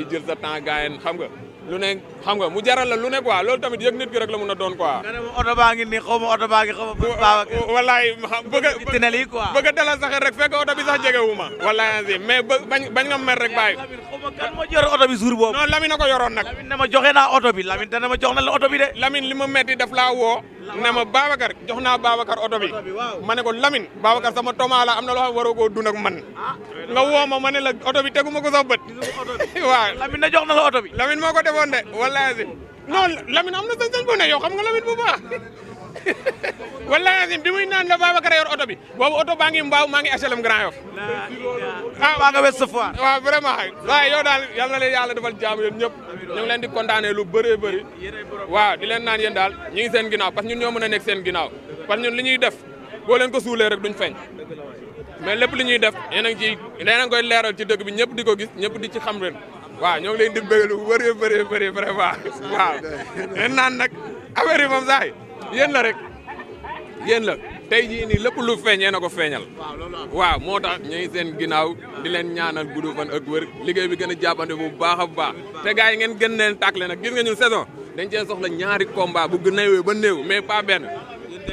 fii jël sa temps gaayeen xam nga lu ne xam nga mu jaral la lu ne quoi loolu tamit yëg nit ki rek la mun a doon quoi. nga ne ma oto baa ngi nii xaw ma oto baa ngi xaw ma. wallaay bëgg a dalal sax rek fekk oto bi sax jegewu ma. wallaay mais bañ nga mer rek bàyyi. Lamine xaw ma kan moo yor oto bi jour boobu. non Lamine a ko yoroon nag. Lamine ne ma joxe naa oto bi Lamine dana ma jox na la oto bi de. Lamine li ma metti daf laa woo. ne ma Babacar jox naa Babacar oto bi. ma ne ko Lamine Babacar sama toma la am na loo xam waroo koo dund ak man. nga woo ma ne la oto bi tegu ma ko sax bët. waaw Lamine na jox na la oto bi. Lamine moo ko defoon de wallaay non Lamine am na sañ-sañ bu ne yow xam nga Lamine bu baax wallaay bi muy naan la Babacar yor oto bi boobu oto baa ngi mbaaw maa ngi HLM Grand Yoff maa nga Ouest Foire waaw vraiment waaye yow daal yal na leen yàlla defal jaamu yéen ñëpp ñu ngi leen di kontaanee lu bëree bëri waaw di leen naan yéen daal ñu ngi seen ginnaaw parce que ñun ñoo mën a nekk seen ginnaaw parce que ñun li ñuy def boo leen ko suulee rek duñ feeñ mais lépp li ñuy def yéen a ngi ci yéen a ngi koy leeral ci dëkk bi ñëpp di ko gis ñëpp di ci xam ren waaw ñoo ngi leen di bëgg lu bëri vraiment waaw leen naan nag affaire yi moom sax yéen la rek yéen la tey jii nii lépp lu feeñ yéen a ko feeñal waaw moo tax ñu ngi seen ginnaaw di leen ñaanal gudd fan ak wër liggéey bi gën a jàppante bu baax a baax te gars yi ngeen gën leen tàkkale nag gis nga ñun saison dañ cee soxla ñaari combat bu néewee ba néew mais pas benn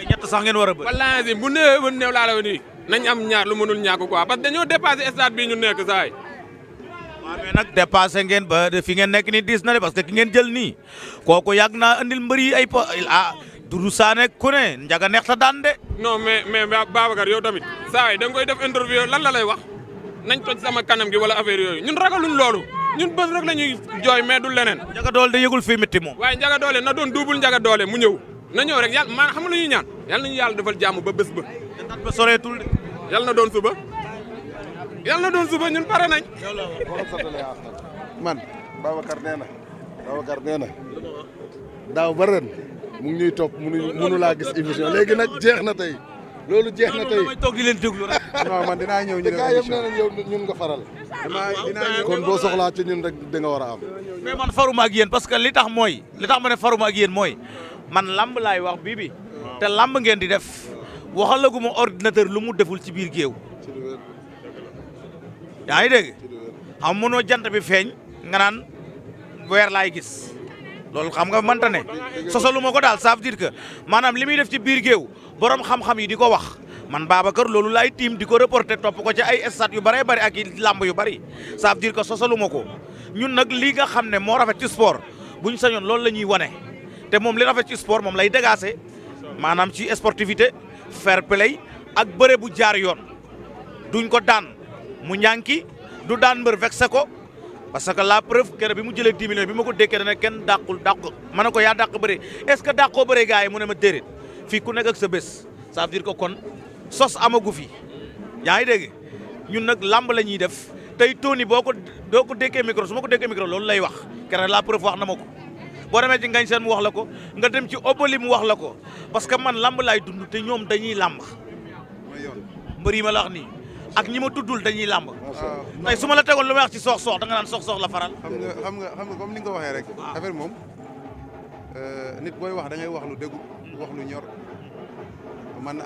ñett sax ngeen war a bëri wallaahi bu néewee ba néew laa la nii nañ am ñaar lu mënul ñàkk quoi parce que dañoo dépassé stade bii ñu nekk saay waaw mais nag dépassé ngeen ba fi ngeen nekk nii diis na de parce que ki ngeen jël nii kooku yàgg naa andil mbër yi ay Doudou Sané ku ne njaga neex ta daan de. non mais Babacar yow tamit saa yi da nga koy def interview lan la lay wax nañ toj sama kanam gi wala affaire yooyu ñun ragaluñ loolu ñun bés rek la ñuy jooy mais du leneen. njaga doole de yëgul fii métti moom. waaye njaga doole na doon double njaga doole mu ñëw na ñëw rek yàlla maa xam nga lu ñuy ñaan yàlla nañu yàlla defal jàmm ba bés ba. te tat ba soreetul de. yàlla na doon suba yàlla na doon suba ñun pare nañ. man Babacar nee na daaw ba ren mu ngi ñuy topp mënu laa gis émission léegi nag jeex na tey loolu jeex na tey damay toog di leen déglu rek. non man dinaa ñëw ñu def émission nee nañ yow ñun nga faral dinaa ñëw kon boo soxlaa ci ñun rek di nga war a am mais man faruma ak yéen parce que li tax ma ne faruma ak yéen mooy man lamb laay wax bii te lamb ngeen di def waxalaguma ordinateur lu mu deful ci biir géew yaa ngi dégg xam mënoo jant bi feeñ nga naan weer laay gis loolu xam nga mënta ne sosalu ma ko daal ça veut dire que maanaam li muy def ci biir géew borom xam-xam yi di ko wax man Babacar loolu laay tiim di ko reporter topp ko ci ay stade yu bëree bëri ak i lamb yu bëri ça veut dire que sosalu ma ko ñun nag li nga xam ne moo rafet ci sport buñ sañoon loolu la ñuy wane te moom li rafet ci sport moom lay dégager maanaam ci sportivité fair play ak bëre bu jaar yoon duñ ko daan mu ñànki du daan mbër vexé ko parce que la preuve kere bi mu jëlee 10 millions bi ma ko dékkee dana kenn dàqul ma ne ko yaa dàq bëre est-ce que dàqoo bëre gars yi mu ne ma déedéet fii ku nekk ak sa bés ça veut dire que kon sos amagu fi yaa ngi dégg ñun nag lamb la ñuy def tey Tony doo ko dékkee micro su ma ko dékkee micro loolu lay wax kere la preuve wax na ma ko boo demee ci ngañ seen mu wax la ko nga dem ci obali mu wax la ko parce que man lamb laay dund te ñoom dañuy lamb mbër yi ma la wax nii ak ñi ma tuddul dañuy lamb tey su ma la tegoon lu may wax ci soox-soox da nga naan soox-soox la faral. xam nga comme ni nga ko waxee rek. affaire moom nit booy wax da ngay wax lu déggu wax lu ñor man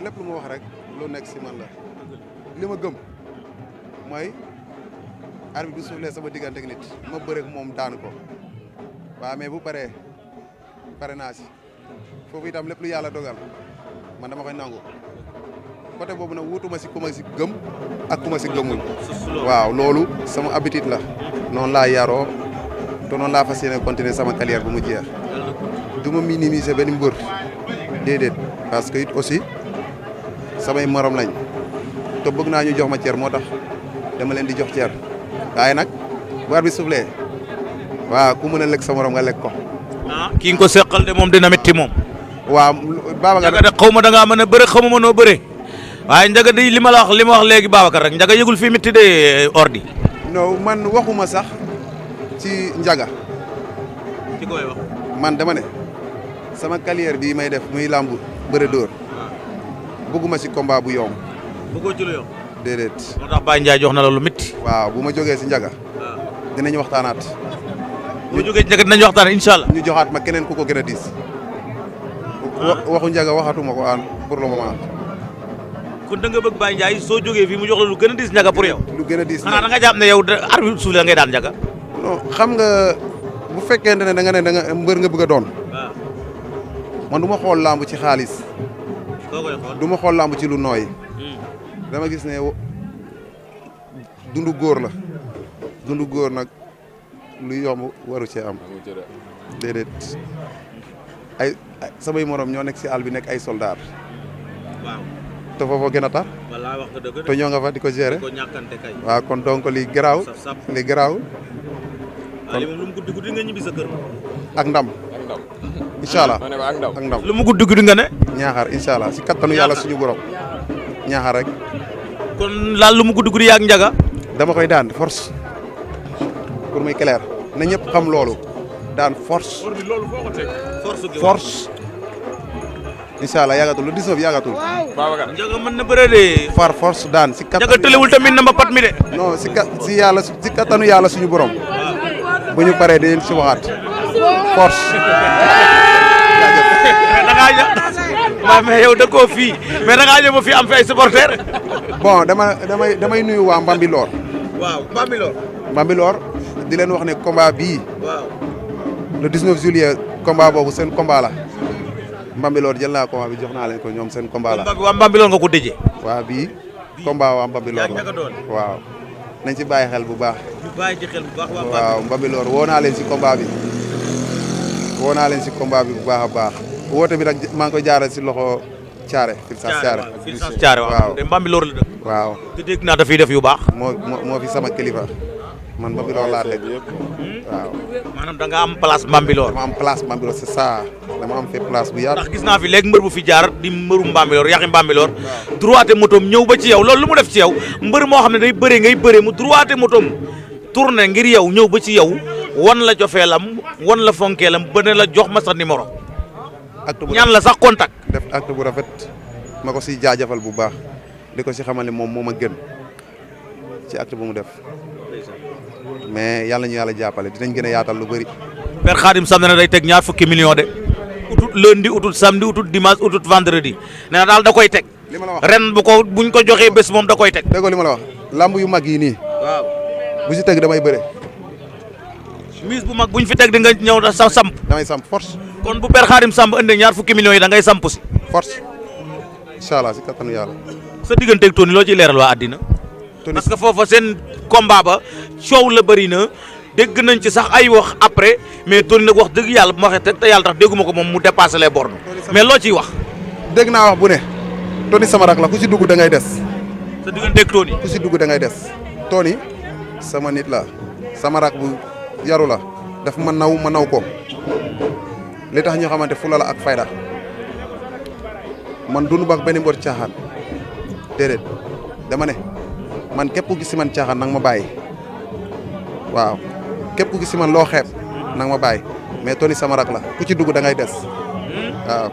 lépp lu ma wax rek lu nekk si man la li ma gëm mooy arbitre bi suuflee sama diggante ak nit ma bëreeg moom daan ko waaw mais bu paree pare naa si foofu itam lépp lu yàlla dogal man dama koy nangu. côté boobu nag wutuma si ku ma si gëm ak ku ma si gëmul waaw loolu sama habitude la noonu laa yaroo te noonu laa fas yéene continuer sama carrière bu mu jeex du ma minimiser benn mbër déedéet parce que it aussi samay morom lañ te bëgg naa ñu jox ma cër moo tax dama leen di jox cër waaye nag bu arbitre bi soufflé waaw ku mën a lekk sa morom nga lekk ko. ki nga ko seqal de moom dina métti moom. waaw Babacar de xaw ma da ngaa mën a bëre xaw ma mënoo bëre. waaye njaga di li ma la wax léegi Babacar rek njaga yëgul fii métti de ordi. non man waxuma sax ci njaga. ci koy wax. man dama ne sama carrière bii may def muy làmbu bëre dóor bëgguma si combat bu yomb. bëggoo ci lu yomb. déedéet. moo tax Baye Ndiaye jox na la lu métti. waaw bu ma jógee si njaga. dinañ waxtaanaat. bu jógee ci njaga dinañ waxtaan incha allah. ñu joxaat ma keneen ku ko gën a diis. waxu njaga waxatuma ko aan pour le moment. kon da nga bëgg Baye Ndiaye soo jógee fii mu jox la lu gën a diis njaga pour yow. lu gën a diis xanaa da nga jàpp ne yow arbitre suuf la ngay daan njaga. non xam nga bu fekkente ne da nga mbër nga bëgg a doon. waaw. man du ma xool lamb ci xaalis. koo koy xool. du ma xool lamb ci lu nooy. dama gis ne dundu góor la. dundu góor nag lu yomb waru cee am. déedéet ay samay morom ñoo nekk si àll bi nekk ay soldat. waaw. te foofoo gën a tar. wallaahi wax nga dëgg. te ñoo nga fa di ko gérer. ko ñàkkante kay. waaw kon donc li garaaw. saf-saf. li garaaw. waaw li moom lu mu guddi guddi nga ñibbi sa kër. ak ndam. ak ndam. incha allah ma ne ko ak ndam. ak ndam. lu mu guddi guddi nga ne. ñaaxaar incha allah si kattanu yàlla suñu borom. ñaaxaar rek. kon laal lu mu guddi guddi yaa ak njaga. dama koy daan force pour muy clair na ñëpp xam loolu daan force. loolu foo ko teg. force. incha allah yàggatul lu 19 yàggatul. Babacar. njaga mën na bëre de. far force daan si kattanu. njaga tëlewul tamit na mbapat mi de. non si yàlla si kattanu yàlla suñu borom. bu ñu paree dinañ si waxaat force. mais da ngaa ñëw waaw mais yow dëkkoo fii mais da ngaa ñëw ba fii am fi ay supporters. bon damay nuyu waa Mbambilor. waaw Bambilor. Mbambilor di leen wax ne combat bii waaw. le 19 juillet combat boobu seen combat la. Mbambilor jël naa combat bi jox naa leen ko ñoom seen combat la. waa Bambilor nga ko dëjee. waa bii combat waa Mbambilor la waaw nañ ci bàyyi xel bu baax. ñu bàyyi ci xel bu baax waa waaw Mbambilor woo naa leen si combat bi woo naa leen si combat bi bu baax a baax woote bi nag maa ngi koy jaaral si loxo Thiaré. Thiaré waaw de Bambilor la dëkk. waaw te dégg naa dafay def yu baax. moo fi sama kilifa man Mbambilor laa teg waaw. maanaam da nga am place Bambilor. dama am place Mbambilor c'est ça dama am fi place bu yaatu. ndax gis naa fi léegi mbër bu fi jaar di mbëru Bambilor yaxi Bambilor droité motom ñëw ba ci yow loolu lu mu def ci yow mbër moo xam ne day bëree ngay bëree mu droité motom tourné ngir yow ñëw ba ci yow wan la jofeelam wan la fonkeelam ba ne la jox ma sa numéro. acte bu ñaan la sax contact. def acte bu rafet ma ko si jaajëfal bu baax di ko si xamal ne moom moo ma gën ci acte bu mu def mais yàlla ñu yàlla jàppale dinañ gën a yaatal lu bëri. Père Khadim Sam ne day teg ñaar fukki millions de utut lundi utut samedi utut dimanche utut vendredi nee na daal da koy teg. li ma la wax ren buñ ko joxee bés moom da koy teg. déggoo li ma la wax lamb yu mag yi nii waaw. bu si teg damay bëre mise bu mag buñ fi teg di nga ñëw da sa samp. damay samp force kon bu Père Khadim Samb ëndee ñaar fukki millions yi da ngay samp si. force incha allah si kattanu yàlla. sa digganteeg Tony loo ciy leeral waa àddina. Tony parce que foofa seen combat ba coow la bëri na dégg nañ ci sax ay wax après mais Tony nag wax dëgg yàlla bu ma waxee te yàlla tax dégguma ko moom mu dépassé les bornes mais loo ciy wax. dégg naa wax bu ne Tony sama rak la ku si dugg da ngay des sa digganteeg Tony. ku si dugg da ngay des Tony sama nit la sama rak bu yaru la daf ma naw ko li tax ñu xamante fula la ak fayda man dund ba ak benn mbor caaxaan déedéet dama ne man képp ku gis si man caaxaan nang ma bàyyi waaw képp ku gis si man loo xeeb nang ma bàyyi mais Tony sama rak la ku ci dugg da ngay des waaw.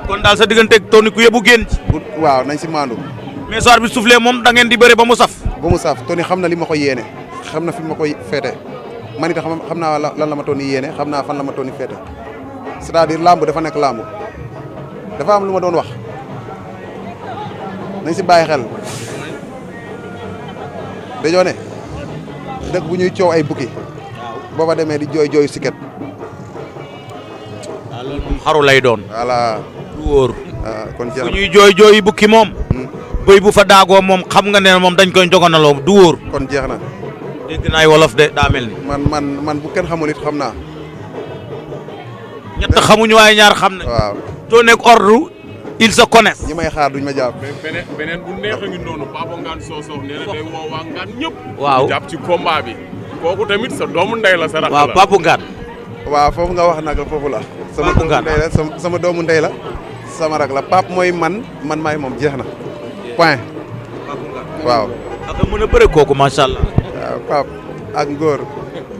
kon daal sa digganteeg Tony ku yóbbu génn ci. waaw nañ si maandu. mais soir bi soufflé moom da ngeen di bëre ba mu saf. ba mu saf Tony xam na li ma ko yéene xam na fi ma koy féete man it xam naa lan la ma Tony yéene xam naa fan la ma Tony féete c'est-à-dire lamb dafa nekk lamb dafa am lu ma doon wax nañ si bàyyi xel dañoo ne dëkk bu ñuy coow ay bukki booba demee di jooy siket. waaw loolu moom xaru lay doon. voilà. du wóor. kon fu ñuy jooy bukki moom. bëy bu fa daagoo moom xam nga ne moom dañ koy njogonaloo du wóor. kon jeex na. dégg naa ay wolof de daa mel ni. man bu kenn xamul it xam naa. ñett xamuñu waaye ñaar xam ne. waaw. doo nekk ordre ils se connaissent. ñi may xaar duñ ma jàpp. mais beneen bu neex a ngi noonu Papa Ngane Sossokh nee na day woo waa Ngane ñëpp. waaw jàpp ci combat bi. kooku tamit sa doomu ndey la sa rakk la. waaw Papa Ngane. waaw foofu nga wax nag foofu la. sama doomu ndey la sama doomu ndey la. sama rak la Pape mooy man maay moom jeex na. point. waaw. ak mën a bëre kooku macha allah. waaw Pape ak Ngor.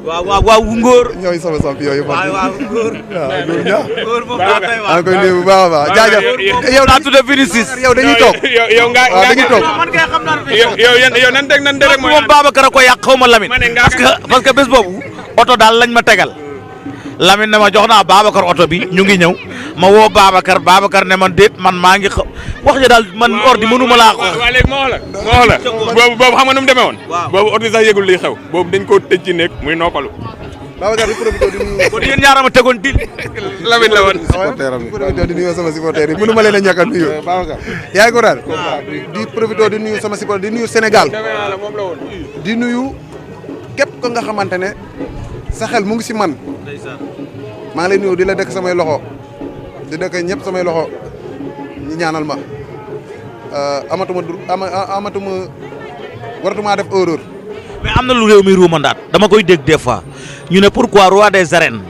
waaw Ngor. ñooy sama samp yooyu. waaw Ngor. waaw Ngor ñaa. Ngor moom daa tey maa ngi koy nuyu bu baax a baax jaajëf. yow daa tudd Vinicius. yow dañuy toog. yow nga waaw dañuy toog. man kay xam naa ne yow nan teg rek mooy. moom Babacar a ko yàq xaw ma Lamine. ma ne parce que bés boobu oto daal lañ ma tegal. Lamine ne ma jox naa Babacar oto bi ñu ngi ñëw ma woo Babacar ne ma déet man maa ngi wax ja daal man ordi mënuma laa ko. waaw léegi moo la boobu xam nga nu mu demee woon. boobu ordi sax yëgul liy xew boobu dañ koo tëj ci nekk muy noppalu Babacar di profité di nuyu. kon yéen ñaar ma tegoon dil. Lamine la woon. supporter am profité di nuyu sama supporter yi mënu ma leen a ñàkk a nuyu. Babacar yaa ngi ko daal. di profité di nuyu sama supporter di nuyu Sénégal. di nuyu képp ko nga xamante ne sa xel mu ngi si man. maa ngi lay nuyu di la dëkk samay loxo di dëkk ñëpp samay loxo ñu ñaanal ma waratuma def erreur. mais am na lu réew mi ruumandaat dama koy dégg des fois ñu ne pourquoi roi des arènes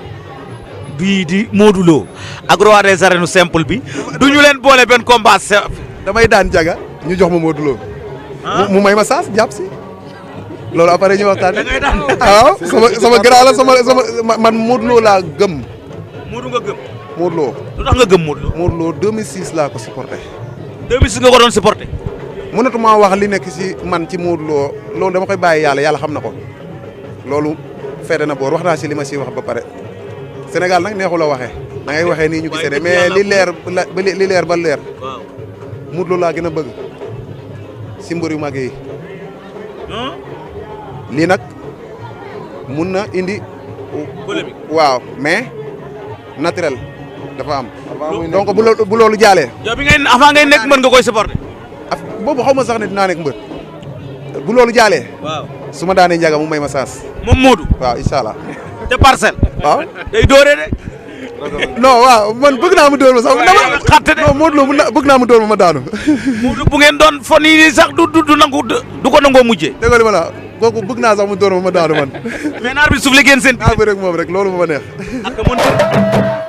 bii di Modou Lo ak roi des arènes simple bi du ñu leen boole benn combat. damay daan jaga ñu jox ma Modou Lo. mu may ma saas jàpp si. loolu après ñu waxtaan. da ngay daan waaw sama grand la sama man Modou Lo laa gëm. Modou nga gëm. Modou Lo. lu tax nga gëm Modou Lo. Modou Lo 2006 laa ko supporté. 2006 nga ko doon supporté. mënatuma wax li nekk ci man ci Modou Lo loolu dama koy bàyyi yàlla xam na ko loolu feete na boor wax naa ci li ma ciy wax ba pare Sénégal nag neexul a waxee da ngay waxee nii ñu gisee ne mais li leer ba leer waaw Modou Lo laa gën a bëgg ci mbër yu mag yi lii nag mun na indi polémique waaw mais naturel dafa am donc bu loolu jaalee yow bi ngay avant ngay nekk mën nga koy supporté. boobu xaw ma sax ne dinaa nekk mbër bu loolu jaalee waaw su ma daanee njaga mu may ma saas moom Modou. waaw incha allah te parcelle. waaw day dooree de. non waaw man bëgg naa mu dóor ma sax waaye xatte de. non Modou Lo bëgg naa mu dóor ma daanu Modou bu ngeen doon fo nii sax du nangu du ko nangoo mujjee. dégg nga li ma la kooku bëgg naa sax mu dóor ma daanu man mais naar bi suuf la génn seen. naa bi rek moom rek loolu ma neex ak mën